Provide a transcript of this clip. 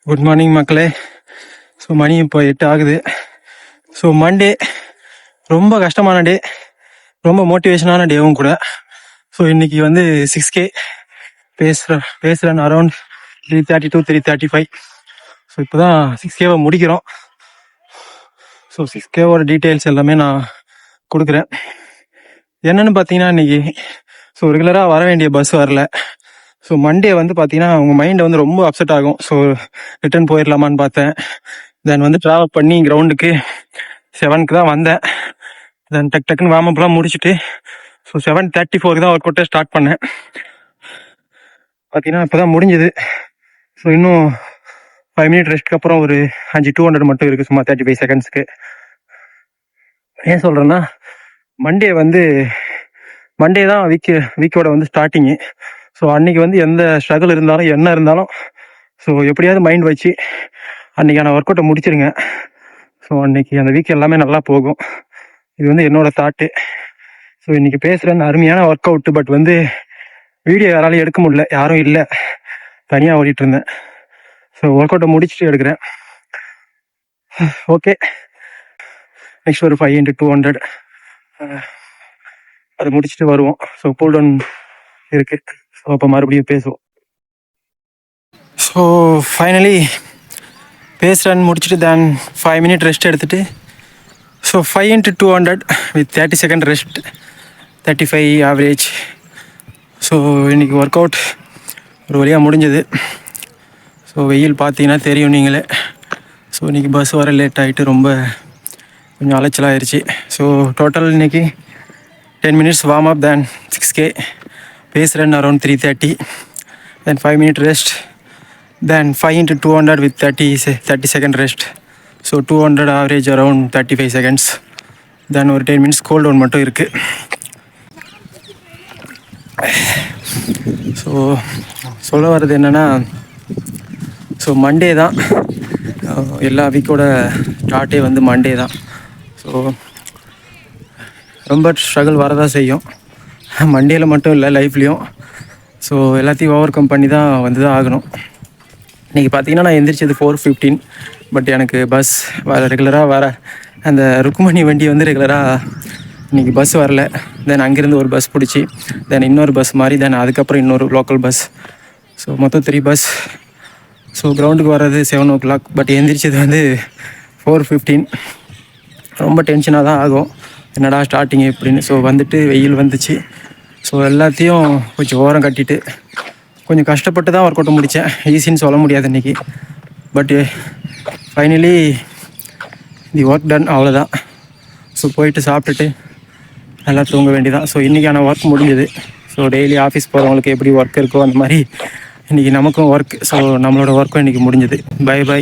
Good morning மக்களே. So மணி இப்போ 8 ஆகுது. ஸோ மண்டே ரொம்ப கஷ்டமான டே, ரொம்ப மோட்டிவேஷனான டேவும் கூட. ஸோ இன்னைக்கு வந்து 6K பேசுகிறேன் அரௌண்ட் 3:30 to 3:35. ஸோ இப்போ தான் 6Kவை முடிக்கிறோம். ஸோ 6Kவோட டீட்டெயில்ஸ் எல்லாமே நான் கொடுக்குறேன். என்னென்னு பார்த்தீங்கன்னா இன்னைக்கு ரெகுலராக வர வேண்டிய பஸ் வரல. ஸோ மண்டே வந்து பார்த்தீங்கன்னா உங்கள் மைண்டை வந்து ரொம்ப அப்செட் ஆகும். ஸோ ரிட்டர்ன் போயிடலாமான்னு பார்த்தேன். தென் வந்து ட்ராவல் பண்ணி கிரவுண்டுக்கு 7க்கு தான் வந்தேன். தென் டக்குன்னு வார்மப்லாம் முடிச்சுட்டு 7:34 தான் ஒர்க் அவுட்டே ஸ்டார்ட் பண்ணேன். பார்த்தீங்கன்னா இப்போ தான் முடிஞ்சுது. ஸோ இன்னும் 5 மினிட் ரெஸ்ட்க்கு அப்புறம் ஒரு 200 மட்டும் இருக்குது, சும்மா 35 செகண்ட்ஸ்க்கு. ஏன் சொல்கிறேன்னா மண்டே தான் வீக்கோட வந்து ஸ்டார்டிங்கு. ஸோ அன்னைக்கு வந்து எந்த ஸ்ட்ரகிள் இருந்தாலும் என்ன இருந்தாலும் எப்படியாவது மைண்ட் வச்சு அன்னைக்கான ஒர்க் அவுட்டை முடிச்சிருங்க. ஸோ அன்னைக்கு அந்த வீக் எல்லாமே நல்லா போகும். இது வந்து என்னோட தாட்டு. ஸோ இன்னைக்கு பேசுகிறேன் அருமையான ஒர்க் அவுட்டு. பட் வந்து வீடியோ யாராலையும் எடுக்க முடியல, யாரும் இல்லை, தனியாக ஓடிட்டு இருந்தேன். ஸோ ஒர்க் அவுட்டை முடிச்சுட்டு எடுக்கிறேன். ஓகே, நெக்ஸ்ட் ஒரு 5 into 200 அதை முடிச்சுட்டு வருவோம். ஸோ கூல் டவுன் இருக்கு. ஸோ அப்போ மறுபடியும் பேசுவோம். ஸோ ஃபைனலி பேசுகிறேன் முடிச்சுட்டு தென் 5 மினிட் ரெஸ்ட் எடுத்துகிட்டு 5 into 200 with 30 second rest, 35 average. So இன்றைக்கி ஒர்க் அவுட் ஒரு வழியாக முடிஞ்சது. ஸோ வெயில் பார்த்தீங்கன்னா தெரியும் நீங்களே. ஸோ இன்றைக்கி பஸ் வர லேட் ஆகிட்டு ரொம்ப கொஞ்சம் அலைச்சலாகிடுச்சு. ஸோ டோட்டல் இன்றைக்கி 10 minutes warm up, then 6K, pace run around 3:30, then 5 minute rest, then 5 into 200 with 30 second rest. So 200 average around 35 seconds. Then ஒரு 10 மினிட்ஸ் கோல் டவுன் மட்டும் இருக்குது. ஸோ சொல்ல வர்றது என்னென்னா, மண்டே தான் எல்லா வீக்கோட ஸ்டார்ட்டே வந்து மண்டே தான். ஸோ ரொம்ப ஸ்ட்ரகிள் வரதான் செய்யும், மண்டேயில் மட்டும் இல்லை, லைஃப்லேயும். ஸோ எல்லாத்தையும் ஓவர் கம் பண்ணி தான் வந்து தான் ஆகணும். இன்றைக்கி பார்த்தீங்கன்னா நான் எந்திரிச்சது 4:15. பட் எனக்கு பஸ் ரெகுலராக அந்த ருக்குமணி வண்டி வந்து ரெகுலராக இன்றைக்கி பஸ் வரல. தென் அங்கேருந்து ஒரு பஸ் பிடிச்சி, தென் இன்னொரு பஸ் மாதிரி, தென் அதுக்கப்புறம் இன்னொரு லோக்கல் பஸ். ஸோ மொத்தம் 3 பஸ். ஸோ கிரவுண்டுக்கு வர்றது 7 o'clock. பட் எந்திரிச்சது வந்து 4:15. ரொம்ப டென்ஷனாக தான் ஆகும், என்னடா ஸ்டார்டிங் எப்படின்னு. ஸோ வந்துட்டு வெயில் வந்துச்சு. ஸோ எல்லாத்தையும் கொஞ்சம் ஓரம் கட்டிட்டு கொஞ்சம் கஷ்டப்பட்டு தான் ஒர்க் அவுட் முடித்தேன். ஈஸின்னு சொல்ல முடியாது இன்றைக்கி. பட்டு ஃபைனலி தி ஒர்க் டன், அவ்வளோதான். ஸோ போயிட்டு சாப்பிட்டுட்டு நல்லா தூங்க வேண்டியதான். ஸோ இன்றைக்கான ஒர்க் முடிஞ்சது. ஸோ டெய்லி ஆஃபீஸ் போகிறவங்களுக்கு எப்படி ஒர்க் இருக்கோ அந்த மாதிரி இன்றைக்கி நமக்கும் ஒர்க். ஸோ நம்மளோட ஒர்க்கும் இன்றைக்கி முடிஞ்சது. பை.